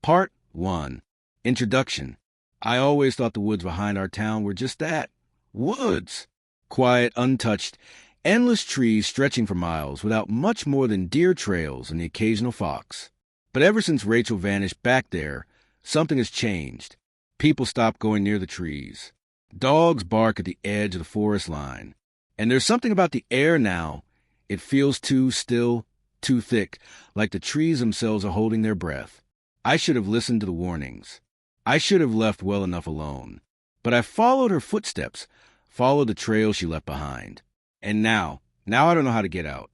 Part 1. Introduction. I always thought the woods behind our town were just that. Woods. Quiet, untouched, endless trees stretching for miles without much more than deer trails and the occasional fox. But ever since Rachel vanished back there, something has changed. People stop going near the trees. Dogs bark at the edge of the forest line. And there's something about the air now. It feels too still, too thick, like the trees themselves are holding their breath. I should have listened to the warnings. I should have left well enough alone. But I followed her footsteps, followed the trail she left behind. And now I don't know how to get out.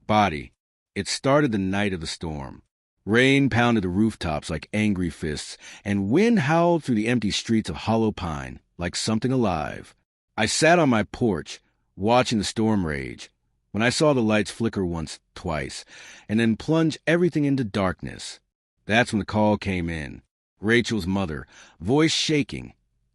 Body. It started the night of the storm. Rain pounded the rooftops like angry fists, and wind howled through the empty streets of hollow pine like something alive. I sat on my porch, watching the storm rage, when I saw the lights flicker once, twice, and then plunge everything into darkness. That's when the call came in. Rachel's mother, voice shaking,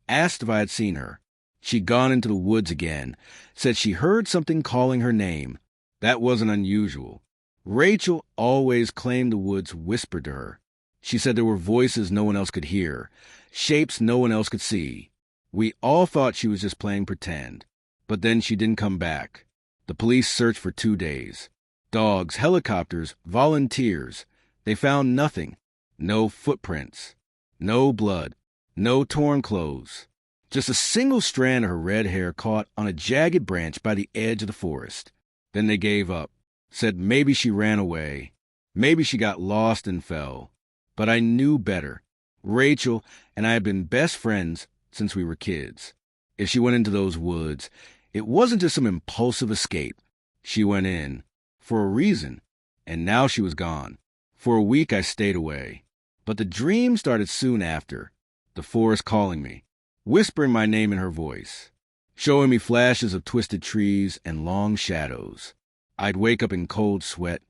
asked if I had seen her. She'd gone into the woods again, said she heard something calling her name. That wasn't unusual. Rachel always claimed the woods whispered to her. She said there were voices no one else could hear, shapes no one else could see. We all thought she was just playing pretend. But then she didn't come back. The police searched for 2 days. Dogs, helicopters, volunteers. They found nothing. No footprints. No blood. No torn clothes. Just a single strand of her red hair caught on a jagged branch by the edge of the forest. Then they gave up. Said maybe she ran away. Maybe she got lost and fell. But I knew better. Rachel and I had been best friends since we were kids. If she went into those woods, it wasn't just some impulsive escape. She went in. For a reason. And now she was gone. For a week I stayed away. But the dream started soon after. The forest calling me, whispering my name in her voice, showing me flashes of twisted trees and long shadows. I'd wake up in cold sweat,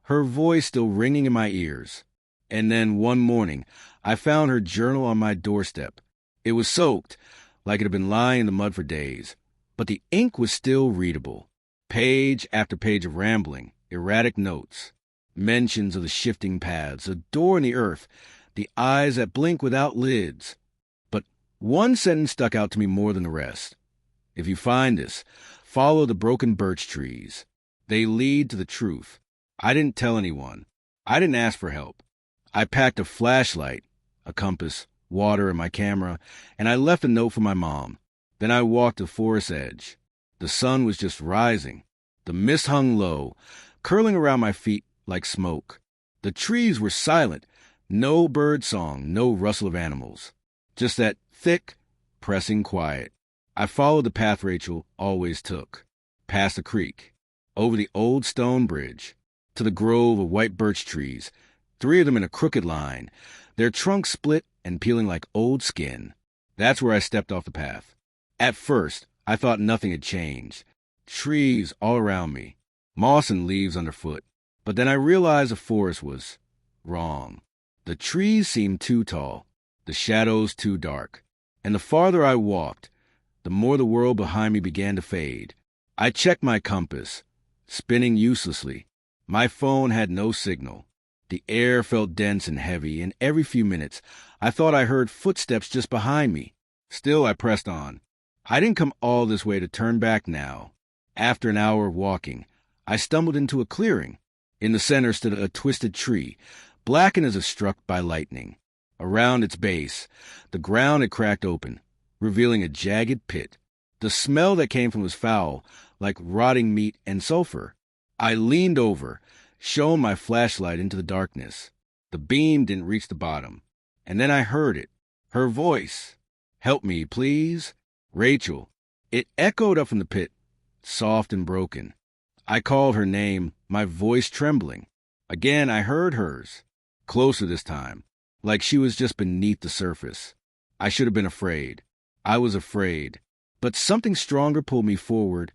her voice still ringing in my ears. And then one morning, I found her journal on my doorstep. It was soaked, like it had been lying in the mud for days, but the ink was still readable. Page after page of rambling, erratic notes. Mentions of the shifting paths, a door in the earth, the eyes that blink without lids. But one sentence stuck out to me more than the rest. If you find this, follow the broken birch trees. They lead to the truth. I didn't tell anyone. I didn't ask for help. I packed a flashlight, a compass, water, and my camera, and I left a note for my mom. Then I walked to the forest edge. The sun was just rising. The mist hung low, curling around my feet like smoke. The trees were silent. No bird song, no rustle of animals. Just that thick, pressing quiet. I followed the path Rachel always took. Past the creek, over the old stone bridge, to the grove of white birch trees, 3 of them in a crooked line, their trunks split and peeling like old skin. That's where I stepped off the path. At first, I thought nothing had changed. Trees all around me, moss and leaves underfoot. But then I realized the forest was wrong. The trees seemed too tall, the shadows too dark. And the farther I walked, the more the world behind me began to fade. I checked my compass, spinning uselessly. My phone had no signal. The air felt dense and heavy, and every few minutes I thought I heard footsteps just behind me. Still, I pressed on. I didn't come all this way to turn back now. After an hour of walking, I stumbled into a clearing. In the center stood a twisted tree, blackened as if struck by lightning. Around its base, the ground had cracked open, revealing a jagged pit. The smell that came from was foul, like rotting meat and sulfur. I leaned over, shone my flashlight into the darkness. The beam didn't reach the bottom. And then I heard it. Her voice. "Help me, please. Rachel." It echoed up from the pit, soft and broken. I called her name, my voice trembling. Again, I heard hers. Closer this time, like she was just beneath the surface. I should have been afraid. I was afraid. But something stronger pulled me forward,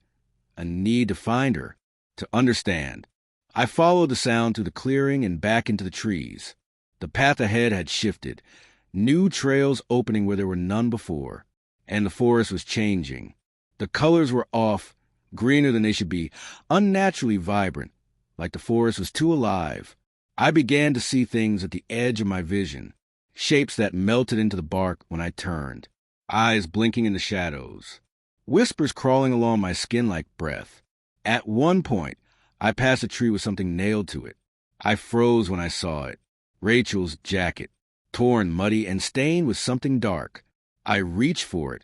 a need to find her, to understand. I followed the sound through the clearing and back into the trees. The path ahead had shifted, new trails opening where there were none before, and the forest was changing. The colors were off, greener than they should be, unnaturally vibrant, like the forest was too alive. I began to see things at the edge of my vision, shapes that melted into the bark when I turned, eyes blinking in the shadows, whispers crawling along my skin like breath. At one point, I passed a tree with something nailed to it. I froze when I saw it. Rachel's jacket, torn, muddy, and stained with something dark. I reached for it,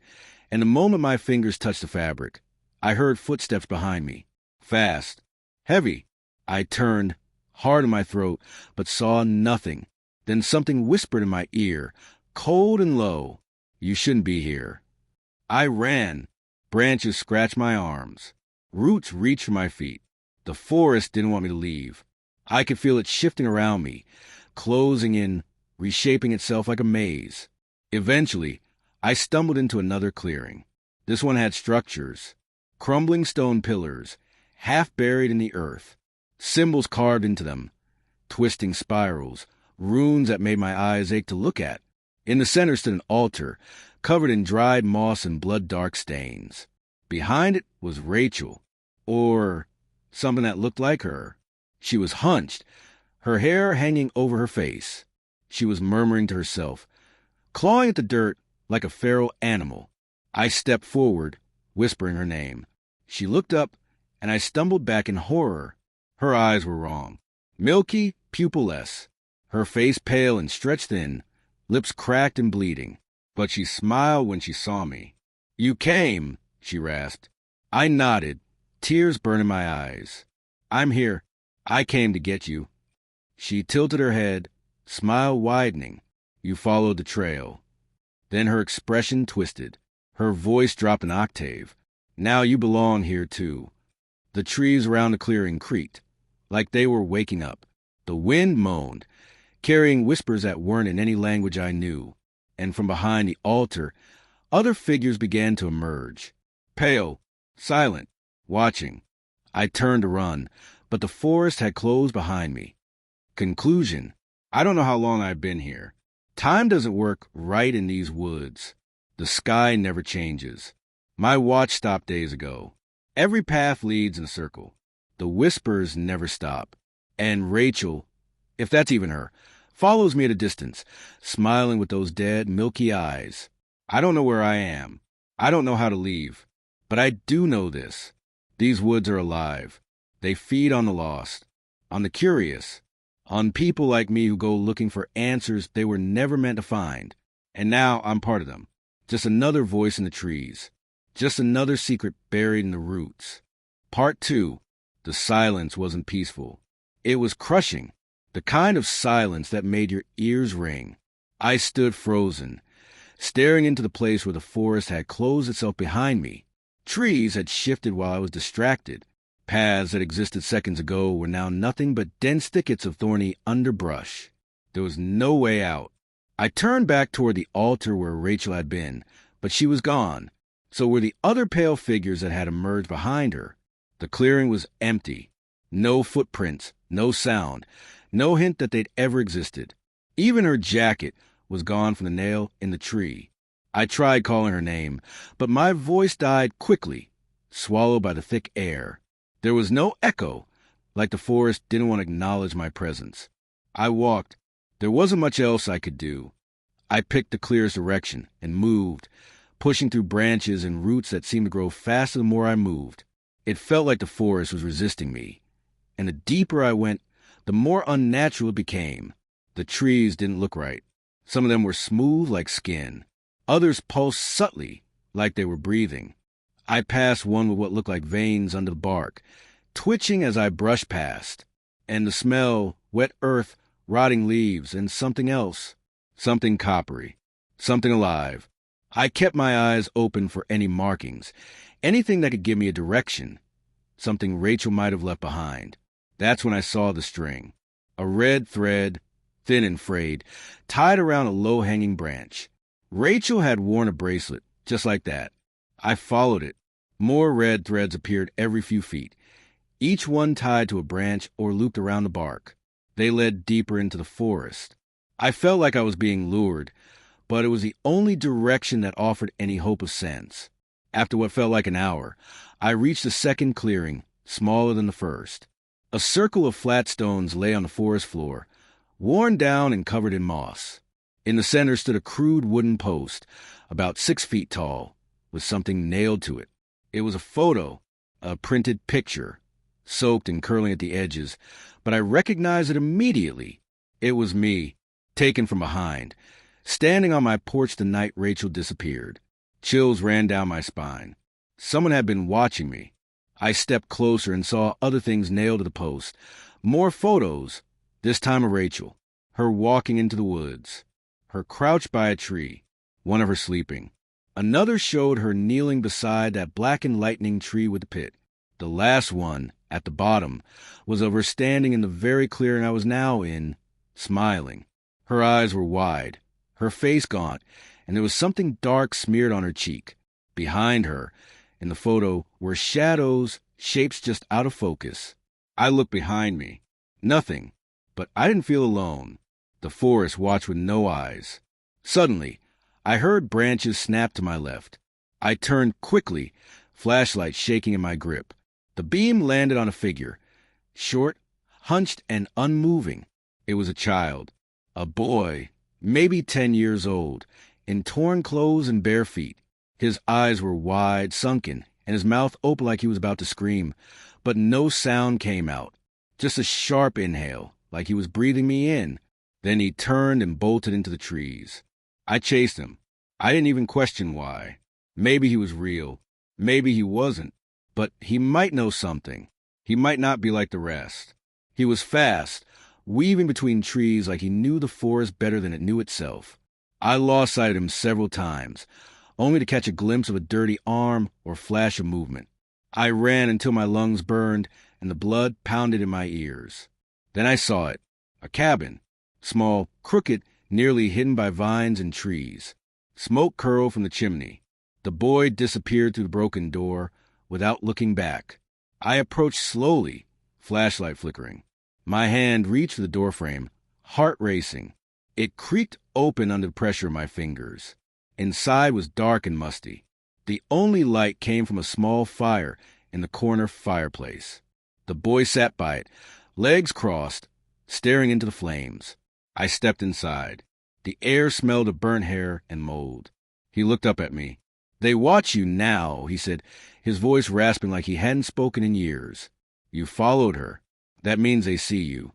and the moment my fingers touched the fabric, I heard footsteps behind me. Fast. Heavy. I turned, hard in my throat, but saw nothing. Then something whispered in my ear, cold and low, "You shouldn't be here." I ran. Branches scratched my arms. Roots reached for my feet. The forest didn't want me to leave. I could feel it shifting around me, closing in, reshaping itself like a maze. Eventually, I stumbled into another clearing. This one had structures, crumbling stone pillars, half buried in the earth, symbols carved into them, twisting spirals, runes that made my eyes ache to look at. In the center stood an altar, covered in dried moss and blood-dark stains. Behind it was Rachel, or something that looked like her. She was hunched, her hair hanging over her face. She was murmuring to herself, clawing at the dirt like a feral animal. I stepped forward, whispering her name. She looked up, and I stumbled back in horror. Her eyes were wrong. Milky, pupilless, her face pale and stretched thin, lips cracked and bleeding. But she smiled when she saw me. "You came," she rasped. I nodded, tears burning my eyes. "I'm here. I came to get you." She tilted her head, smile widening. "You followed the trail." Then her expression twisted. Her voice dropped an octave. "Now you belong here, too." The trees around the clearing creaked, like they were waking up. The wind moaned, carrying whispers that weren't in any language I knew. And from behind the altar, other figures began to emerge. Pale, silent, watching. I turned to run, but the forest had closed behind me. Conclusion: I don't know how long I've been here. Time doesn't work right in these woods. The sky never changes. My watch stopped days ago. Every path leads in a circle. The whispers never stop. And Rachel, if that's even her, follows me at a distance, smiling with those dead, milky eyes. I don't know where I am. I don't know how to leave. But I do know this. These woods are alive. They feed on the lost, on the curious, on people like me who go looking for answers they were never meant to find. And now I'm part of them. Just another voice in the trees. Just another secret buried in the roots. Part 2. The silence wasn't peaceful. It was crushing. The kind of silence that made your ears ring. I stood frozen, staring into the place where the forest had closed itself behind me. Trees had shifted while I was distracted. Paths that existed seconds ago were now nothing but dense thickets of thorny underbrush. There was no way out. I turned back toward the altar where Rachel had been, but she was gone. So were the other pale figures that had emerged behind her. The clearing was empty. No footprints, no sound, no hint that they'd ever existed. Even her jacket was gone from the nail in the tree. I tried calling her name, but my voice died quickly, swallowed by the thick air. There was no echo, like the forest didn't want to acknowledge my presence. I walked. There wasn't much else I could do. I picked the clearest direction and moved, pushing through branches and roots that seemed to grow faster the more I moved. It felt like the forest was resisting me. And the deeper I went, the more unnatural it became. The trees didn't look right. Some of them were smooth like skin. Others pulsed subtly, like they were breathing. I passed one with what looked like veins under the bark, twitching as I brushed past. And the smell, wet earth, rotting leaves, and something else. Something coppery. Something alive. I kept my eyes open for any markings, anything that could give me a direction. Something Rachel might have left behind. That's when I saw the string. A red thread, thin and frayed, tied around a low-hanging branch. Rachel had worn a bracelet, just like that. I followed it. More red threads appeared every few feet, each one tied to a branch or looped around the bark. They led deeper into the forest. I felt like I was being lured, but it was the only direction that offered any hope of sense. After what felt like an hour, I reached the second clearing, smaller than the first. A circle of flat stones lay on the forest floor, worn down and covered in moss. In the center stood a crude wooden post, about 6 feet tall, with something nailed to it. It was a photo, a printed picture, soaked and curling at the edges, but I recognized it immediately. It was me, taken from behind, standing on my porch the night Rachel disappeared. Chills ran down my spine. Someone had been watching me. I stepped closer and saw other things nailed to the post. More photos, this time of Rachel, her walking into the woods, her crouched by a tree, one of her sleeping. Another showed her kneeling beside that black and lightning tree with the pit. The last one, at the bottom, was of her standing in the very clearing I was now in, smiling. Her eyes were wide, her face gaunt, and there was something dark smeared on her cheek. Behind her, in the photo, were shadows, shapes just out of focus. I looked behind me. Nothing, but I didn't feel alone. The forest watched with no eyes. Suddenly, I heard branches snap to my left. I turned quickly, flashlight shaking in my grip. The beam landed on a figure, short, hunched, and unmoving. It was a child, a boy, maybe 10 years old, in torn clothes and bare feet. His eyes were wide, sunken, and his mouth open like he was about to scream, but no sound came out, just a sharp inhale, like he was breathing me in. Then he turned and bolted into the trees. I chased him. I didn't even question why. Maybe he was real. Maybe he wasn't. But he might know something. He might not be like the rest. He was fast, weaving between trees like he knew the forest better than it knew itself. I lost sight of him several times, only to catch a glimpse of a dirty arm or flash of movement. I ran until my lungs burned and the blood pounded in my ears. Then I saw it. A cabin. Small, crooked, nearly hidden by vines and trees. Smoke curled from the chimney. The boy disappeared through the broken door without looking back. I approached slowly, flashlight flickering. My hand reached for the doorframe, heart racing. It creaked open under the pressure of my fingers. Inside was dark and musty. The only light came from a small fire in the corner fireplace. The boy sat by it, legs crossed, staring into the flames. I stepped inside. The air smelled of burnt hair and mold. He looked up at me. "They watch you now," he said, his voice rasping like he hadn't spoken in years. "You followed her. That means they see you."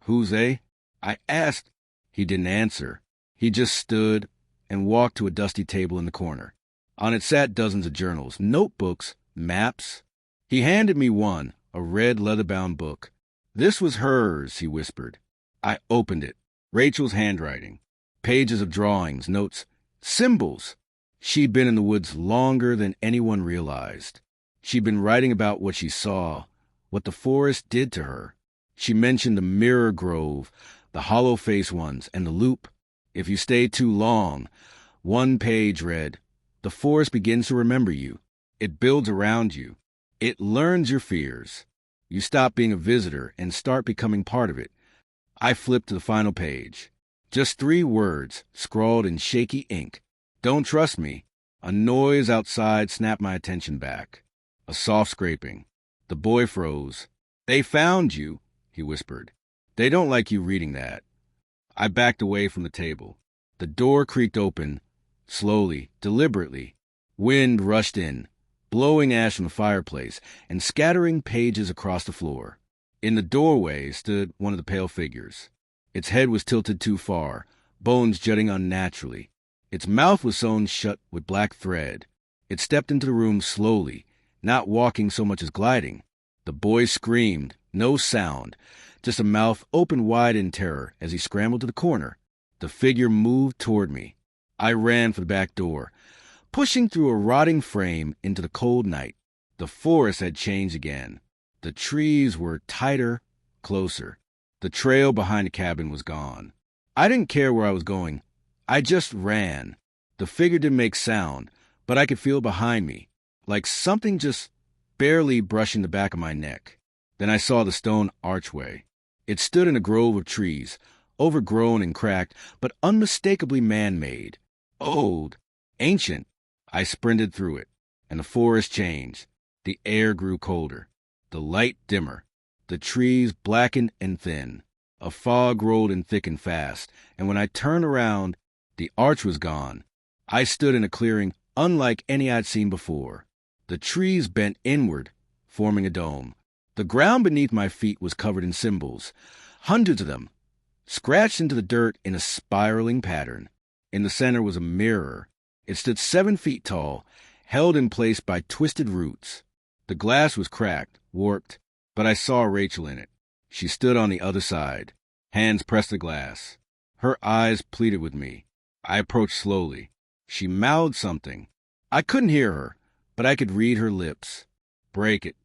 "Who's they?" I asked. He didn't answer. He just stood and walked to a dusty table in the corner. On it sat dozens of journals, notebooks, maps. He handed me one, a red leather-bound book. "This was hers," he whispered. I opened it. Rachel's handwriting. Pages of drawings, notes, symbols. She'd been in the woods longer than anyone realized. She'd been writing about what she saw, what the forest did to her. She mentioned the mirror grove, the hollow-faced ones, and the loop. If you stay too long, one page read, "The forest begins to remember you. It builds around you. It learns your fears. You stop being a visitor and start becoming part of it." I flipped to the final page. Just 3 words, scrawled in shaky ink. "Don't trust me." A noise outside snapped my attention back. A soft scraping. The boy froze. "They found you," he whispered. "They don't like you reading that." I backed away from the table. The door creaked open, slowly, deliberately. Wind rushed in, blowing ash from the fireplace and scattering pages across the floor. In the doorway stood one of the pale figures. Its head was tilted too far, bones jutting unnaturally. Its mouth was sewn shut with black thread. It stepped into the room slowly, not walking so much as gliding. The boy screamed, no sound, just a mouth open wide in terror as he scrambled to the corner. The figure moved toward me. I ran for the back door, pushing through a rotting frame into the cold night. The forest had changed again. The trees were tighter, closer. The trail behind the cabin was gone. I didn't care where I was going. I just ran. The figure didn't make sound, but I could feel behind me, like something just barely brushing the back of my neck. Then I saw the stone archway. It stood in a grove of trees, overgrown and cracked, but unmistakably man-made. Old, ancient. I sprinted through it, and the forest changed. The air grew colder, the light dimmer. The trees blackened and thin. A fog rolled in thick and fast, and when I turned around, The arch was gone. I stood in a clearing unlike any I'd seen before. The trees bent inward, forming a dome. The ground beneath my feet was covered in symbols, hundreds of them, scratched into the dirt in a spiraling pattern. In the center was a mirror. It stood 7 feet tall, held in place by twisted roots. The glass was cracked, warped, but I saw Rachel in it. She stood on the other side, hands pressed to the glass. Her eyes pleaded with me. I approached slowly. She mouthed something. I couldn't hear her, but I could read her lips. Break it.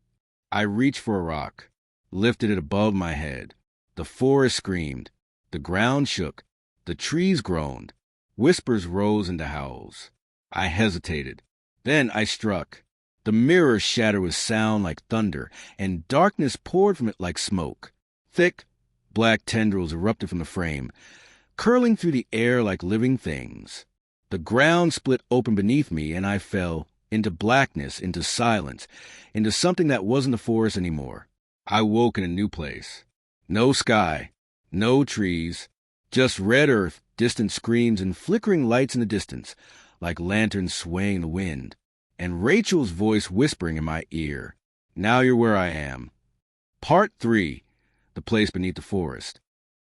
I reached for a rock, lifted it above my head. The forest screamed. The ground shook. The trees groaned. Whispers rose into howls. I hesitated. Then I struck. The mirror shattered with sound like thunder, and darkness poured from it like smoke. Thick, black tendrils erupted from the frame, curling through the air like living things. The ground split open beneath me, and I fell into blackness, into silence, into something that wasn't the forest anymore. I woke in a new place. No sky, no trees, just red earth, distant screams, and flickering lights in the distance, like lanterns swaying in the wind, and Rachel's voice whispering in my ear. Now you're where I am. Part 3, the place beneath the forest.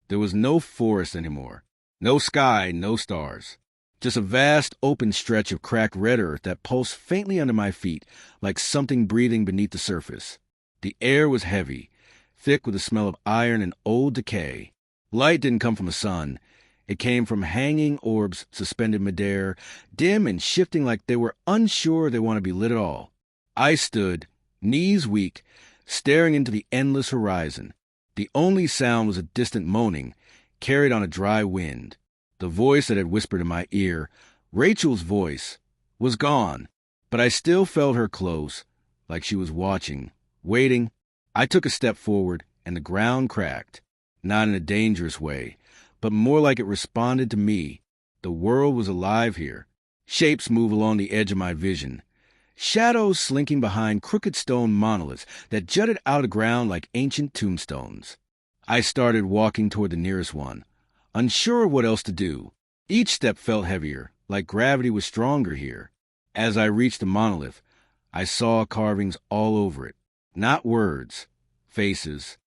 There was no forest anymore. No sky, no stars. Just a vast, open stretch of cracked red earth that pulsed faintly under my feet, like something breathing beneath the surface. The air was heavy, thick with the smell of iron and old decay. Light didn't come from the sun. It came from hanging orbs suspended midair, dim and shifting like they were unsure they want to be lit at all. I stood, knees weak, staring into the endless horizon. The only sound was a distant moaning, carried on a dry wind. The voice that had whispered in my ear, Rachel's voice, was gone, but I still felt her close, like she was watching, waiting. I took a step forward, and the ground cracked, not in a dangerous way, but more like it responded to me. The world was alive here. Shapes moved along the edge of my vision, shadows slinking behind crooked stone monoliths that jutted out of the ground like ancient tombstones. I started walking toward the nearest one, unsure of what else to do. Each step felt heavier, like gravity was stronger here. As I reached the monolith, I saw carvings all over it. Not words, faces,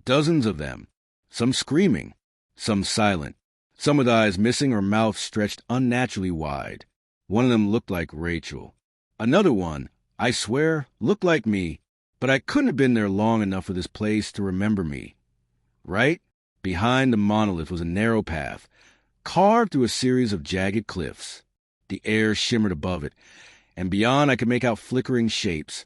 dozens of them, some screaming, some silent, some with eyes missing or mouths stretched unnaturally wide. One of them looked like Rachel. Another one, I swear, looked like me, but I couldn't have been there long enough for this place to remember me. Right behind the monolith was a narrow path, carved through a series of jagged cliffs. The air shimmered above it, and beyond I could make out flickering shapes.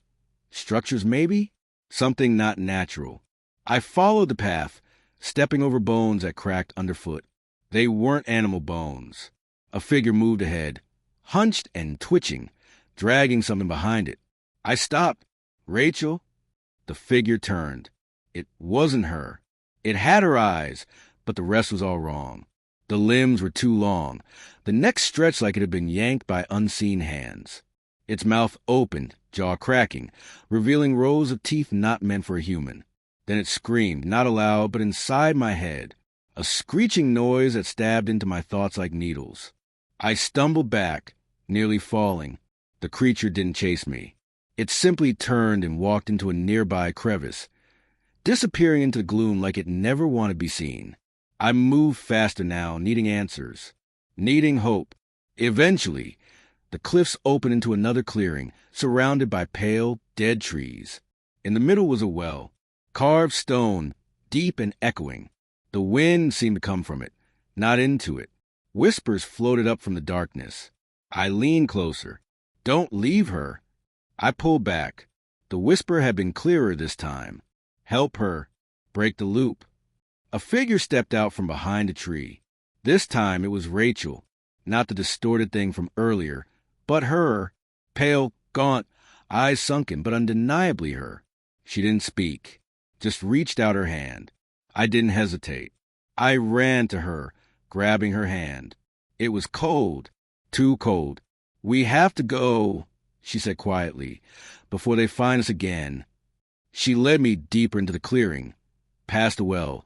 Structures, maybe? Something not natural. I followed the path, stepping over bones that cracked underfoot. They weren't animal bones. A figure moved ahead, hunched and twitching, dragging something behind it. I stopped. Rachel? The figure turned. It wasn't her. It had her eyes, but the rest was all wrong. The limbs were too long. The neck stretched like it had been yanked by unseen hands. Its mouth opened, jaw cracking, revealing rows of teeth not meant for a human. Then it screamed, not aloud, but inside my head, a screeching noise that stabbed into my thoughts like needles. I stumbled back, nearly falling. The creature didn't chase me. It simply turned and walked into a nearby crevice, disappearing into the gloom like it never wanted to be seen. I moved faster now, needing answers, needing hope. Eventually, the cliffs opened into another clearing, surrounded by pale, dead trees. In the middle was a well, carved stone, deep and echoing. The wind seemed to come from it, not into it. Whispers floated up from the darkness. I leaned closer. Don't leave her. I pulled back. The whisper had been clearer this time. Help her. Break the loop. A figure stepped out from behind a tree. This time it was Rachel, not the distorted thing from earlier, but her, pale, gaunt, eyes sunken, but undeniably her. She didn't speak, just reached out her hand. I didn't hesitate. I ran to her, grabbing her hand. It was cold, too cold. We have to go, she said quietly, before they find us again. She led me deeper into the clearing, past the well,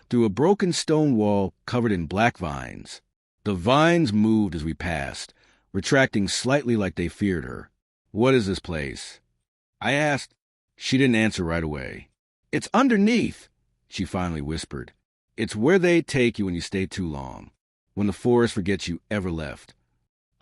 through a broken stone wall covered in black vines. The vines moved as we passed, retracting slightly like they feared her. "What is this place?" I asked. She didn't answer right away. "It's underneath," she finally whispered. "It's where they take you when you stay too long, when the forest forgets you ever left."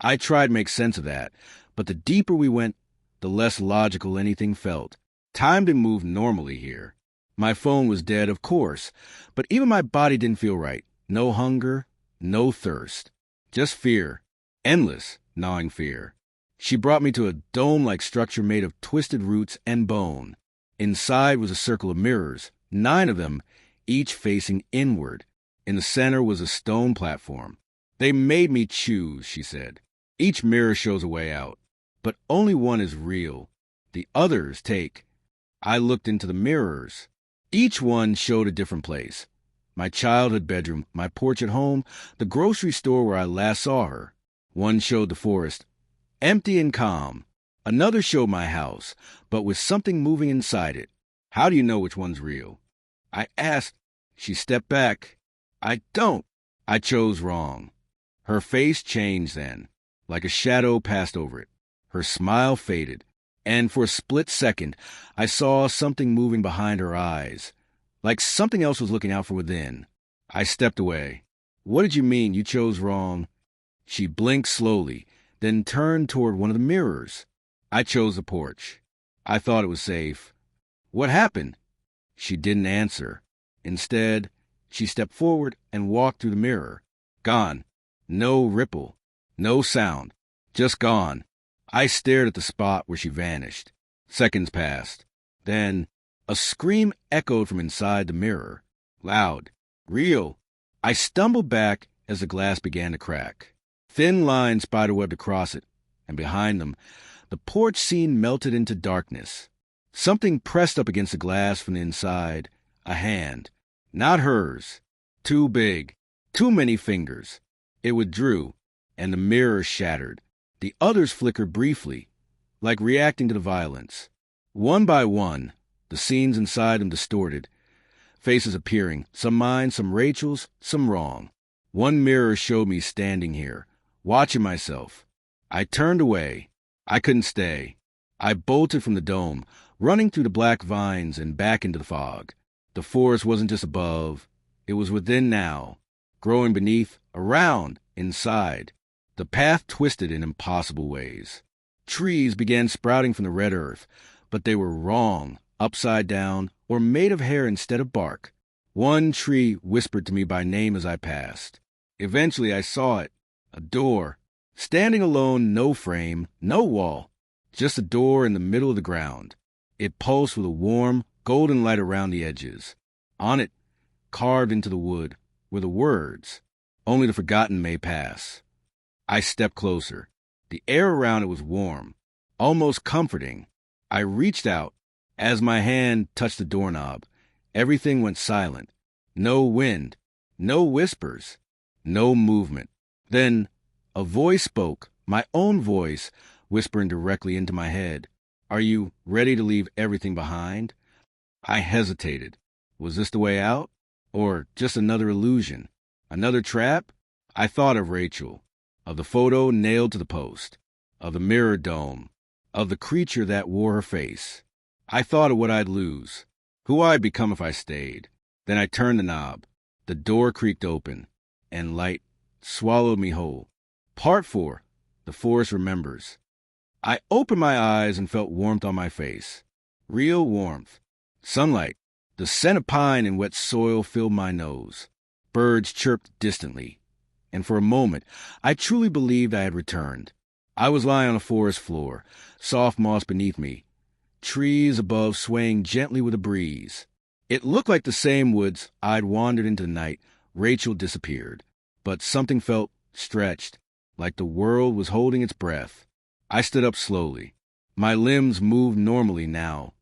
I tried to make sense of that, but the deeper we went, the less logical anything felt. Time didn't move normally here. My phone was dead, of course, but even my body didn't feel right. No hunger, no thirst. Just fear. Endless, gnawing fear. She brought me to a dome-like structure made of twisted roots and bone. Inside was a circle of mirrors, 9 of them, each facing inward. In the center was a stone platform. "They made me choose," she said. "Each mirror shows a way out, but only one is real. The others take." I looked into the mirrors. Each one showed a different place. My childhood bedroom, my porch at home, the grocery store where I last saw her. One showed the forest, empty and calm. Another showed my house, but with something moving inside it. "How do you know which one's real?" I asked. She stepped back. "I don't." I chose wrong. Her face changed then, like a shadow passed over it. Her smile faded, and for a split second, I saw something moving behind her eyes, like something else was looking out from within. I stepped away. "What did you mean you chose wrong?" She blinked slowly, then turned toward one of the mirrors. "I chose the porch. I thought it was safe." "What happened?" She didn't answer. Instead, she stepped forward and walked through the mirror. Gone. No ripple. No sound. Just gone. I stared at the spot where she vanished. Seconds passed. Then a scream echoed from inside the mirror. Loud. Real. I stumbled back as the glass began to crack. Thin lines spiderwebbed across it, and behind them, the porch scene melted into darkness. Something pressed up against the glass from the inside. A hand. Not hers. Too big. Too many fingers. It withdrew, and the mirror shattered. The others flickered briefly, like reacting to the violence. One by one, the scenes inside them distorted, faces appearing, some mine, some Rachel's, some wrong. One mirror showed me standing here, watching myself. I turned away. I couldn't stay. I bolted from the dome, running through the black vines and back into the fog. The forest wasn't just above. It was within now, growing beneath, around, inside. The path twisted in impossible ways. Trees began sprouting from the red earth, but they were wrong, upside down, or made of hair instead of bark. One tree whispered to me by name as I passed. Eventually I saw it, a door, standing alone, no frame, no wall, just a door in the middle of the ground. It pulsed with a warm, golden light around the edges. On it, carved into the wood, were the words, "Only the forgotten may pass." I stepped closer. The air around it was warm, almost comforting. I reached out. As my hand touched the doorknob, everything went silent. No wind, no whispers, no movement. Then a voice spoke, my own voice, whispering directly into my head. "Are you ready to leave everything behind?" I hesitated. Was this the way out? Or just another illusion? Another trap? I thought of Rachel, of the photo nailed to the post, of the mirror dome, of the creature that wore her face. I thought of what I'd lose, who I'd become if I stayed. Then I turned the knob. The door creaked open, and light swallowed me whole. Part 4. The Forest Remembers. I opened my eyes and felt warmth on my face. Real warmth. Sunlight. The scent of pine and wet soil filled my nose. Birds chirped distantly. And for a moment, I truly believed I had returned. I was lying on a forest floor, soft moss beneath me, trees above swaying gently with a breeze. It looked like the same woods I'd wandered into the night Rachel disappeared, but something felt stretched, like the world was holding its breath. I stood up slowly. My limbs moved normally now.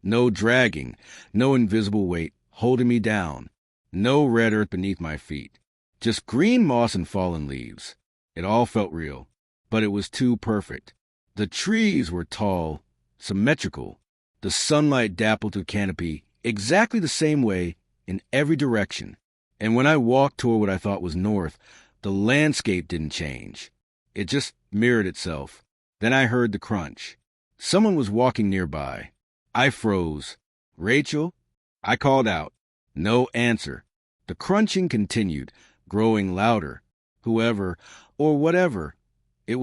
No dragging, no invisible weight holding me down, no red earth beneath my feet, just green moss and fallen leaves. It all felt real, but it was too perfect. The trees were tall, symmetrical. The sunlight dappled through canopy exactly the same way in every direction. And when I walked toward what I thought was north, The landscape didn't change. It just mirrored itself. Then I heard the crunch. Someone was walking nearby. I froze. "Rachel?" I called out. No answer. The crunching continued, growing louder. Whoever, or whatever it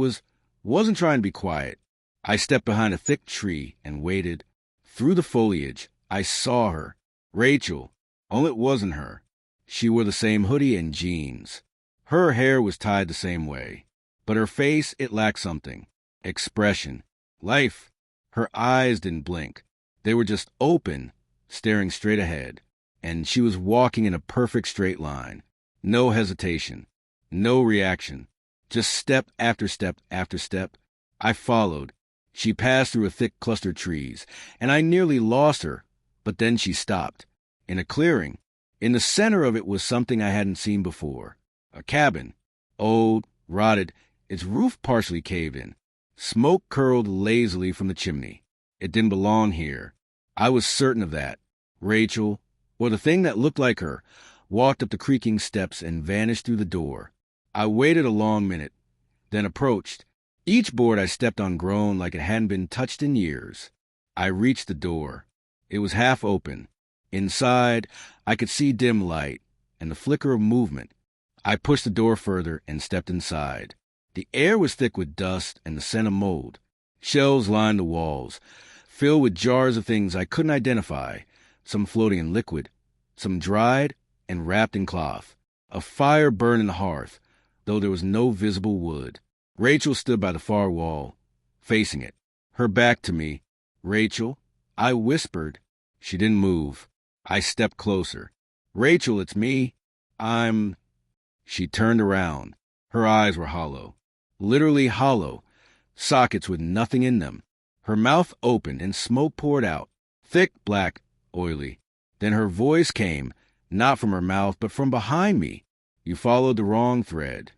wasn't trying to be quiet. I stepped behind a thick tree and waited. Through the foliage, I saw her. Rachel. Only it wasn't her. She wore the same hoodie and jeans. Her hair was tied the same way. But her face, it lacked something. Expression. Life. Her eyes didn't blink. They were just open, staring straight ahead. And she was walking in a perfect straight line. No hesitation. No reaction. Just step after step after step. I followed. She passed through a thick cluster of trees, and I nearly lost her. But then she stopped. In a clearing. In the center of it was something I hadn't seen before. A cabin. Old, rotted, its roof partially caved in. Smoke curled lazily from the chimney. It didn't belong here. I was certain of that. Rachel, or the thing that looked like her, walked up the creaking steps and vanished through the door. I waited a long minute, then approached. Each board I stepped on groaned like it hadn't been touched in years. I reached the door. It was half open. Inside, I could see dim light and the flicker of movement. I pushed the door further and stepped inside. The air was thick with dust and the scent of mold. Shelves lined the walls, filled with jars of things I couldn't identify, some floating in liquid, some dried and wrapped in cloth. A fire burned in the hearth, though there was no visible wood. Rachel stood by the far wall, facing it, her back to me. "Rachel?" I whispered. She didn't move. I stepped closer. "Rachel, it's me. She turned around. Her eyes were hollow. Literally hollow. Sockets with nothing in them. Her mouth opened and smoke poured out. Thick, black, oily. Then her voice came, not from her mouth, but from behind me. "You followed the wrong thread."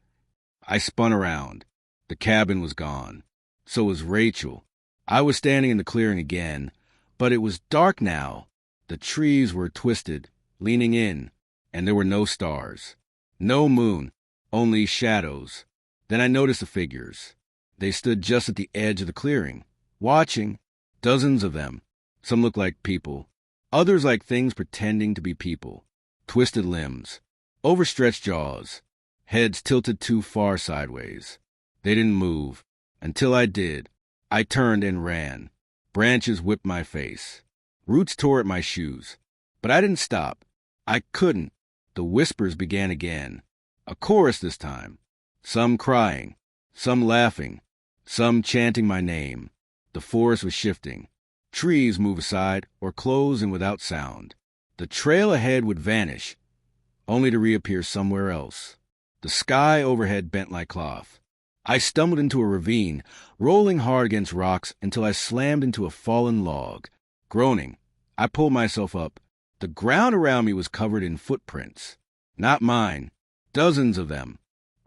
I spun around. The cabin was gone. So was Rachel. I was standing in the clearing again, but it was dark now. The trees were twisted, leaning in, and there were no stars. No moon, only shadows. Then I noticed the figures. They stood just at the edge of the clearing, watching. Dozens of them. Some looked like people. Others like things pretending to be people. Twisted limbs. Overstretched jaws. Heads tilted too far sideways. They didn't move. Until I did. I turned and ran. Branches whipped my face. Roots tore at my shoes. But I didn't stop. I couldn't. The whispers began again. A chorus this time. Some crying. Some laughing. Some chanting my name. The forest was shifting. Trees move aside or close and without sound. The trail ahead would vanish, only to reappear somewhere else. The sky overhead bent like cloth. I stumbled into a ravine, rolling hard against rocks until I slammed into a fallen log. Groaning, I pulled myself up. The ground around me was covered in footprints. Not mine. Dozens of them.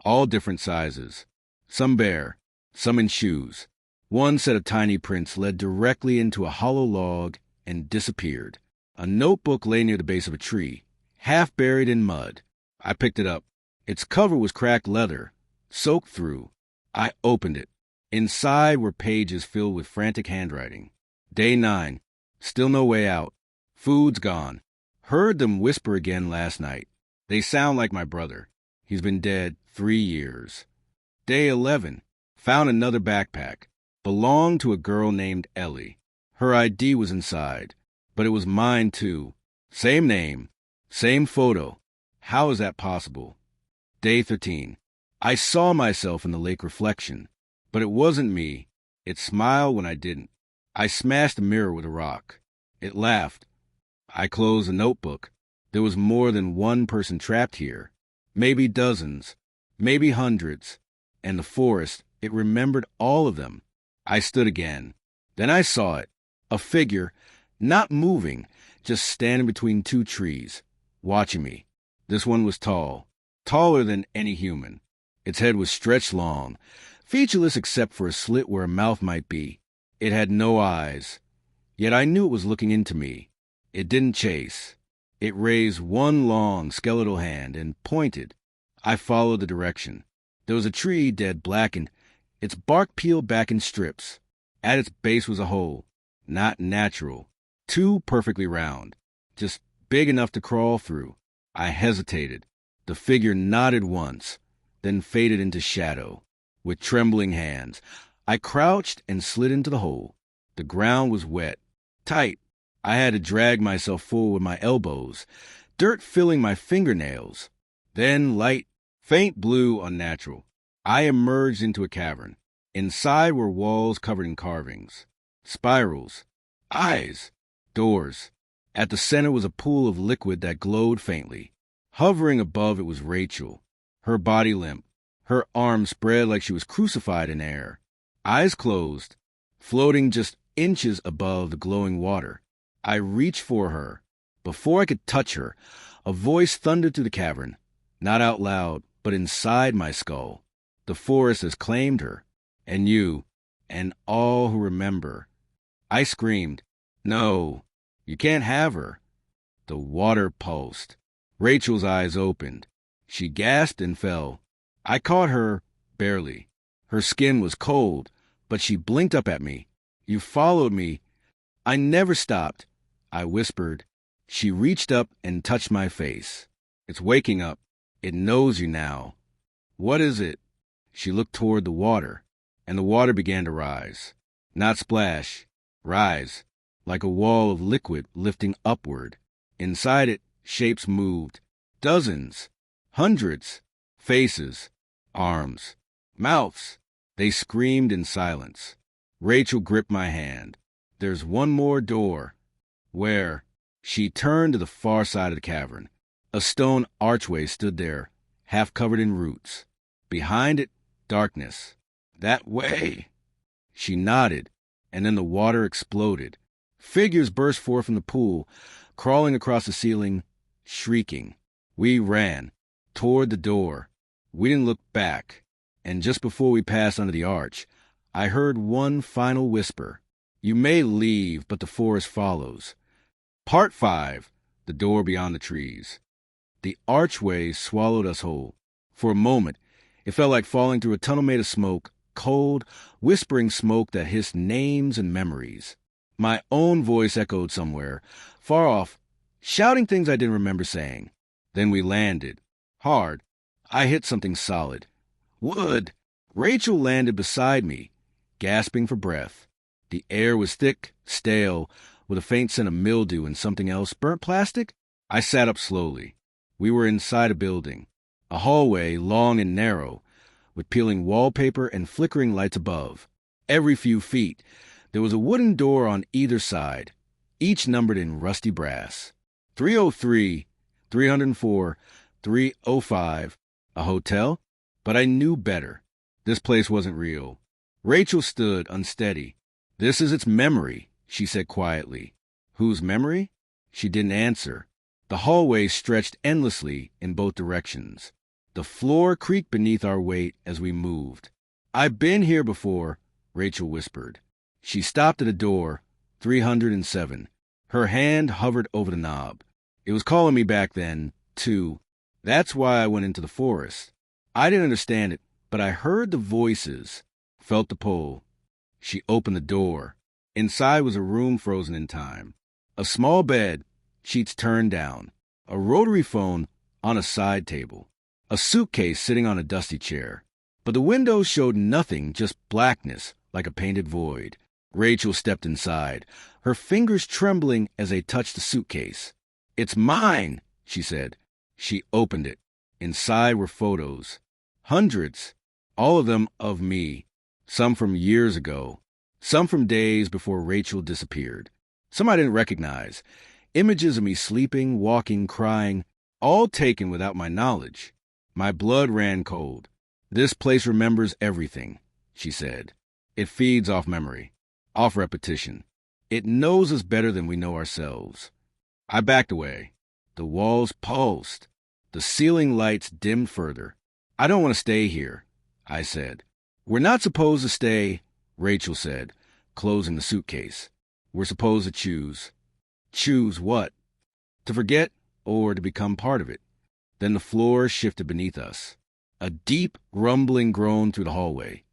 All different sizes. Some bare, some in shoes. One set of tiny prints led directly into a hollow log and disappeared. A notebook lay near the base of a tree, half buried in mud. I picked it up. Its cover was cracked leather, soaked through. I opened it. Inside were pages filled with frantic handwriting. Day 9. Still no way out. Food's gone. Heard them whisper again last night. They sound like my brother. He's been dead 3 years. Day 11. Found another backpack. Belonged to a girl named Ellie. Her ID was inside, but it was mine too. Same name. Same photo. How is that possible? Day 13. I saw myself in the lake reflection, but it wasn't me. It smiled when I didn't. I smashed the mirror with a rock. It laughed. I closed the notebook. There was more than one person trapped here. Maybe dozens. Maybe hundreds. And the forest, it remembered all of them. I stood again. Then I saw it. A figure, not moving, just standing between 2 trees, watching me. This one was tall. Taller than any human. Its head was stretched long, featureless except for a slit where a mouth might be. It had no eyes. Yet I knew it was looking into me. It didn't chase. It raised one long, skeletal hand and pointed. I followed the direction. There was a tree dead blackened, its bark peeled back in strips. At its base was a hole, not natural, too perfectly round, just big enough to crawl through. I hesitated. The figure nodded once, then faded into shadow. With trembling hands, I crouched and slid into the hole. The ground was wet, tight. I had to drag myself forward with my elbows, dirt filling my fingernails. Then light, faint blue, unnatural. I emerged into a cavern. Inside were walls covered in carvings, spirals, eyes, doors. At the center was a pool of liquid that glowed faintly. Hovering above it was Rachel, her body limp, her arms spread like she was crucified in air, eyes closed, floating just inches above the glowing water. I reached for her. Before I could touch her, a voice thundered through the cavern, not out loud, but inside my skull. The forest has claimed her, and you, and all who remember. I screamed, "No, you can't have her." The water pulsed. Rachel's eyes opened. She gasped and fell. I caught her, barely. Her skin was cold, but she blinked up at me. "You followed me." "I never stopped," I whispered. She reached up and touched my face. "It's waking up. It knows you now." "What is it?" She looked toward the water, and the water began to rise. Not splash, rise, like a wall of liquid lifting upward. Inside it, shapes moved. Dozens, hundreds, faces, arms, mouths. They screamed in silence. Rachel gripped my hand. "There's one more door." "Where?" She turned to the far side of the cavern. A stone archway stood there, half covered in roots. Behind it, darkness. "That way." She nodded, and then the water exploded. Figures burst forth from the pool, crawling across the ceiling, shrieking. We ran toward the door. We didn't look back, and just before we passed under the arch, I heard one final whisper. "You may leave, but the forest follows." Part 5. The Door Beyond the Trees. The archway swallowed us whole. For a moment, it felt like falling through a tunnel made of smoke, cold, whispering smoke that hissed names and memories. My own voice echoed somewhere, far off, shouting things I didn't remember saying. Then we landed. Hard. I hit something solid. Wood! Rachel landed beside me, gasping for breath. The air was thick, stale, with a faint scent of mildew and something else. Burnt plastic? I sat up slowly. We were inside a building. A hallway, long and narrow, with peeling wallpaper and flickering lights above. Every few feet, there was a wooden door on either side, each numbered in rusty brass. 303, 304, 305. A hotel? But I knew better. This place wasn't real. Rachel stood unsteady. "This is its memory," she said quietly. "Whose memory?" She didn't answer. The hallway stretched endlessly in both directions. The floor creaked beneath our weight as we moved. "I've been here before," Rachel whispered. She stopped at a door, 307. Her hand hovered over the knob. It was calling me back then, too. That's why I went into the forest. I didn't understand it, but I heard the voices, felt the pull. She opened the door. Inside was a room frozen in time. A small bed, sheets turned down. A rotary phone on a side table. A suitcase sitting on a dusty chair. But the windows showed nothing, just blackness, like a painted void. Rachel stepped inside, her fingers trembling as they touched the suitcase. "It's mine," she said. She opened it. Inside were photos. Hundreds. All of them of me. Some from years ago. Some from days before Rachel disappeared. Some I didn't recognize. Images of me sleeping, walking, crying, all taken without my knowledge. My blood ran cold. "This place remembers everything," she said. "It feeds off memory, off repetition. It knows us better than we know ourselves." I backed away. The walls pulsed. The ceiling lights dimmed further. "I don't want to stay here," I said. "We're not supposed to stay," Rachel said, closing the suitcase. "We're supposed to choose." "Choose what?" "To forget or to become part of it." Then the floor shifted beneath us. A deep, rumbling groan through the hallway.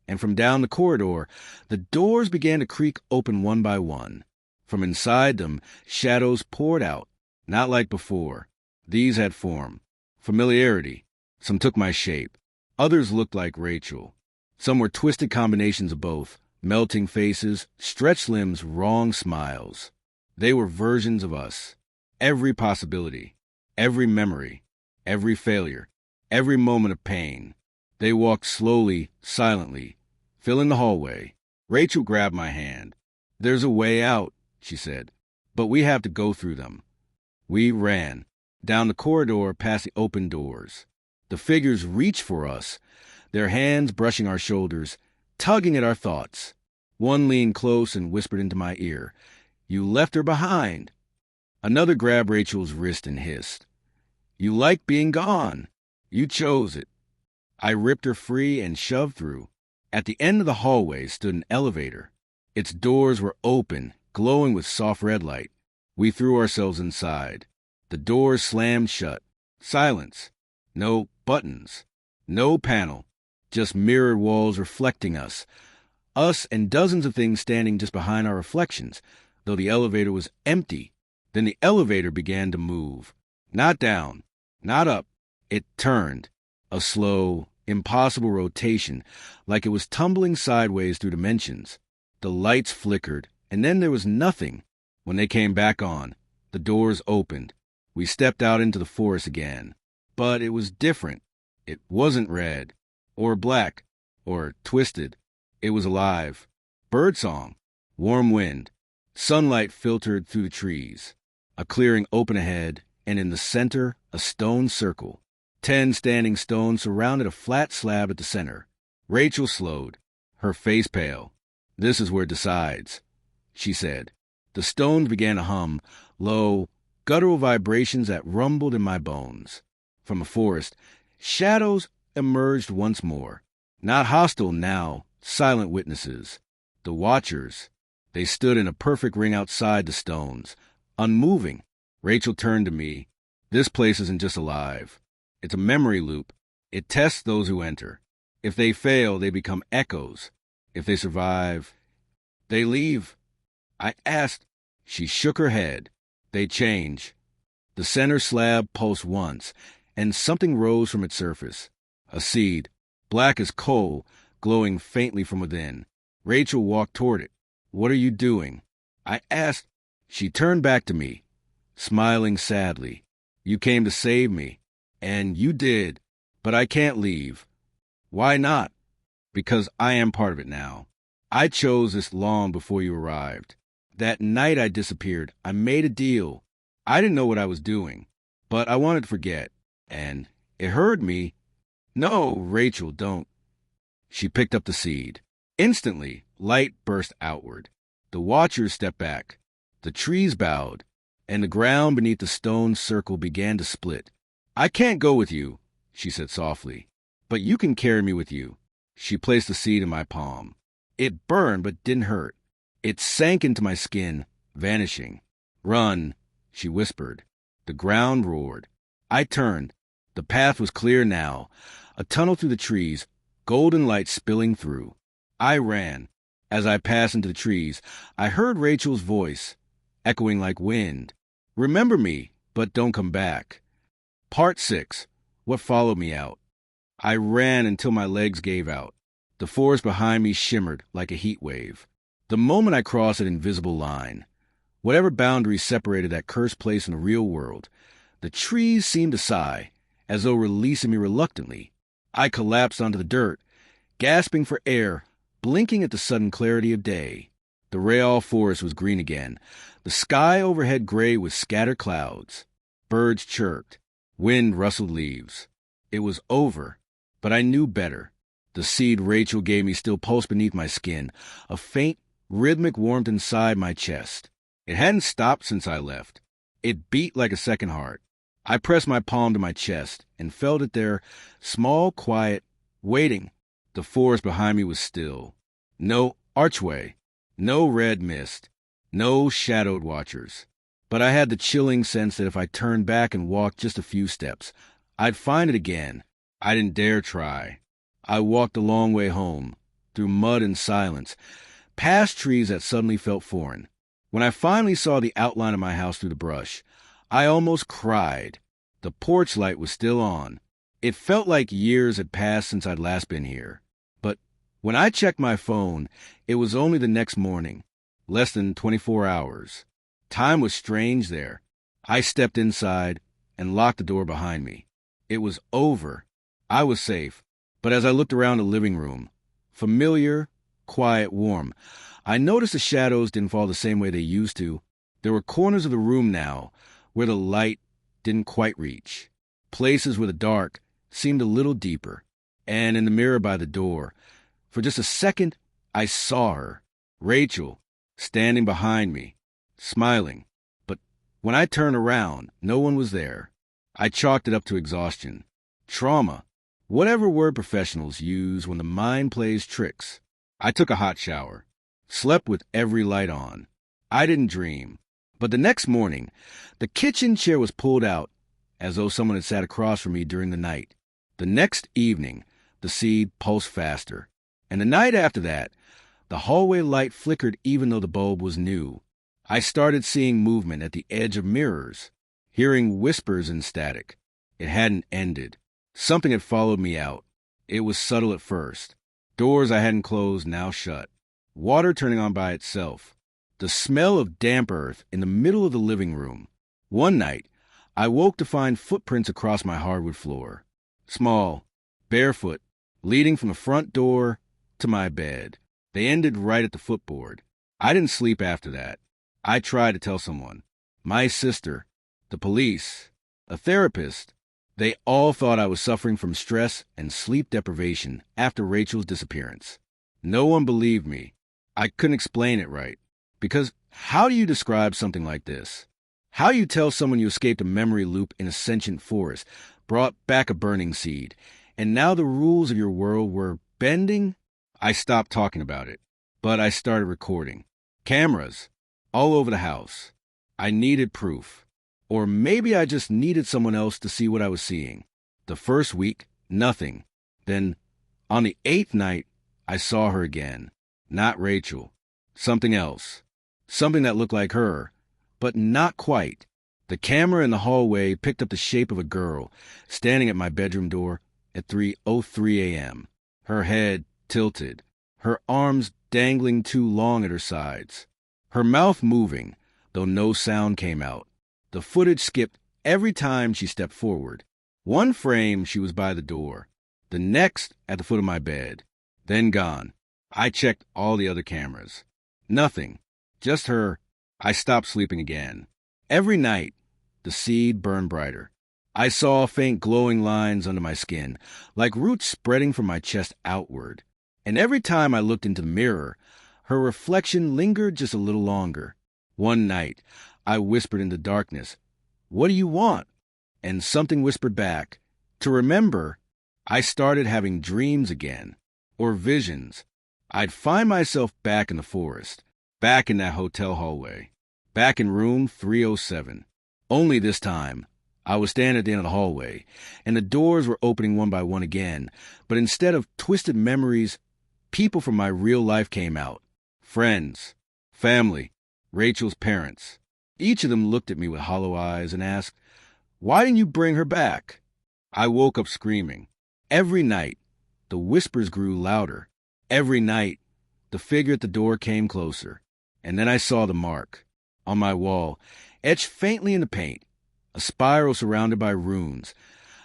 And from down the corridor, the doors began to creak open one by one. From inside them, shadows poured out, not like before. These had form, familiarity. Some took my shape. Others looked like Rachel. Some were twisted combinations of both, melting faces, stretched limbs, wrong smiles. They were versions of us. Every possibility, every memory, every failure, every moment of pain. They walked slowly, silently, filling the hallway. Rachel grabbed my hand. "There's a way out," she said, "but we have to go through them." We ran, down the corridor past the open doors. The figures reached for us, their hands brushing our shoulders, tugging at our thoughts. One leaned close and whispered into my ear, "You left her behind." Another grabbed Rachel's wrist and hissed, "You like being gone. You chose it." I ripped her free and shoved through. At the end of the hallway stood an elevator. Its doors were open, glowing with soft red light. We threw ourselves inside. The doors slammed shut. Silence. No buttons. No panel. Just mirrored walls reflecting us. Us and dozens of things standing just behind our reflections, though the elevator was empty. Then the elevator began to move. Not down. Not up. It turned. A slow, impossible rotation, like it was tumbling sideways through dimensions. The lights flickered, and then there was nothing. When they came back on, the doors opened. We stepped out into the forest again. But it was different. It wasn't red, or black, or twisted. It was alive. Birdsong, warm wind, sunlight filtered through the trees. A clearing open ahead, and in the center, a stone circle. 10 standing stones surrounded a flat slab at the center. Rachel slowed, her face pale. "This is where it decides," she said. The stones began to hum, low, guttural vibrations that rumbled in my bones. From the forest, shadows emerged once more. Not hostile now, silent witnesses. The watchers. They stood in a perfect ring outside the stones, unmoving. Rachel turned to me. "This place isn't just alive. It's a memory loop. It tests those who enter. If they fail, they become echoes. If they survive, they leave." I asked. She shook her head. "They change." The center slab pulsed once, and something rose from its surface. A seed, black as coal, glowing faintly from within. Rachel walked toward it. "What are you doing?" I asked. She turned back to me, smiling sadly. "You came to save me. And you did. But I can't leave." "Why not?" "Because I am part of it now. I chose this long before you arrived. That night I disappeared, I made a deal. I didn't know what I was doing, but I wanted to forget. And it hurt me." "No, Rachel, don't." She picked up the seed. Instantly, light burst outward. The watchers stepped back. The trees bowed, and the ground beneath the stone circle began to split. "I can't go with you," she said softly, "but you can carry me with you." She placed the seed in my palm. It burned but didn't hurt. It sank into my skin, vanishing. "Run," she whispered. The ground roared. I turned. The path was clear now, a tunnel through the trees, golden light spilling through. I ran. As I passed into the trees, I heard Rachel's voice, echoing like wind. "Remember me, but don't come back." Part 6. What followed me out. I ran until my legs gave out. The forest behind me shimmered like a heat wave. The moment I crossed an invisible line, whatever boundary separated that cursed place from the real world, the trees seemed to sigh, as though releasing me reluctantly. I collapsed onto the dirt, gasping for air, blinking at the sudden clarity of day. The Real forest was green again, the sky overhead gray with scattered clouds. Birds chirped. Wind rustled leaves. It was over, but I knew better. The seed Rachel gave me still pulsed beneath my skin, a faint, rhythmic warmth inside my chest. It hadn't stopped since I left. It beat like a second heart. I pressed my palm to my chest and felt it there, small, quiet, waiting. The forest behind me was still. No archway, no red mist, no shadowed watchers. But I had the chilling sense that if I turned back and walked just a few steps, I'd find it again. I didn't dare try. I walked a long way home, through mud and silence, past trees that suddenly felt foreign. When I finally saw the outline of my house through the brush, I almost cried. The porch light was still on. It felt like years had passed since I'd last been here. But when I checked my phone, it was only the next morning, less than 24 hours. Time was strange there. I stepped inside and locked the door behind me. It was over. I was safe. But as I looked around the living room, familiar, quiet, warm, I noticed the shadows didn't fall the same way they used to. There were corners of the room now where the light didn't quite reach, places where the dark seemed a little deeper. And in the mirror by the door, for just a second, I saw her, Rachel, standing behind me, smiling. But when I turned around, no one was there. I chalked it up to exhaustion, trauma, whatever word professionals use when the mind plays tricks. I took a hot shower, slept with every light on. I didn't dream. But the next morning, the kitchen chair was pulled out as though someone had sat across from me during the night. The next evening, the seed pulsed faster. And the night after that, the hallway light flickered even though the bulb was new. I started seeing movement at the edge of mirrors, hearing whispers and static. It hadn't ended. Something had followed me out. It was subtle at first. Doors I hadn't closed now shut. Water turning on by itself. The smell of damp earth in the middle of the living room. One night, I woke to find footprints across my hardwood floor. Small, barefoot, leading from the front door to my bed. They ended right at the footboard. I didn't sleep after that. I tried to tell someone. My sister, the police, a therapist. They all thought I was suffering from stress and sleep deprivation after Rachel's disappearance. No one believed me. I couldn't explain it right. Because how do you describe something like this? How do you tell someone you escaped a memory loop in a sentient forest, brought back a burning seed, and now the rules of your world were bending? I stopped talking about it, but I started recording. Cameras, all over the house. I needed proof. Or maybe I just needed someone else to see what I was seeing. The first week, nothing. Then, on the 8th night, I saw her again. Not Rachel. Something else. Something that looked like her, but not quite. The camera in the hallway picked up the shape of a girl standing at my bedroom door at 3:03 a.m. Her head tilted, her arms dangling too long at her sides, her mouth moving, though no sound came out. The footage skipped every time she stepped forward. One frame she was by the door, the next at the foot of my bed, then gone. I checked all the other cameras. Nothing. Just her. I stopped sleeping again. Every night, the seed burned brighter. I saw faint glowing lines under my skin, like roots spreading from my chest outward. And every time I looked into the mirror, her reflection lingered just a little longer. One night, I whispered in the darkness, "What do you want?" And something whispered back, "To remember." I started having dreams again, or visions. I'd find myself back in the forest, back in that hotel hallway, back in room 307. Only this time, I was standing at the end of the hallway, and the doors were opening one by one again, but instead of twisted memories, people from my real life came out. Friends, family, Rachel's parents. Each of them looked at me with hollow eyes and asked, "Why didn't you bring her back?" I woke up screaming. Every night, the whispers grew louder. Every night, the figure at the door came closer. And then I saw the mark on my wall, etched faintly in the paint, a spiral surrounded by runes,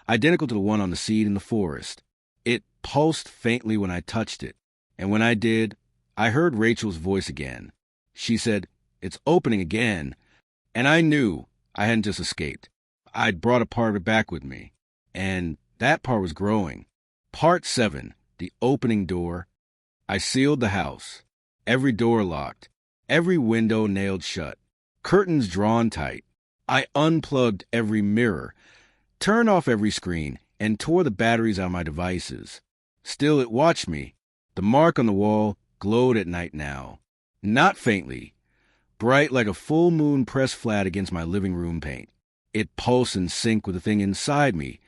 identical to the one on the seed in the forest. It pulsed faintly when I touched it, and when I did, I heard Rachel's voice again. She said, "It's opening again," and I knew I hadn't just escaped. I'd brought a part of it back with me, and that part was growing. Part 7, the opening door. I sealed the house, every door locked, every window nailed shut, curtains drawn tight. I unplugged every mirror, turned off every screen, and tore the batteries out of my devices. Still, it watched me. The mark on the wall glowed at night now. Not faintly, bright like a full moon pressed flat against my living room paint. It pulsed in sync with the thing inside me,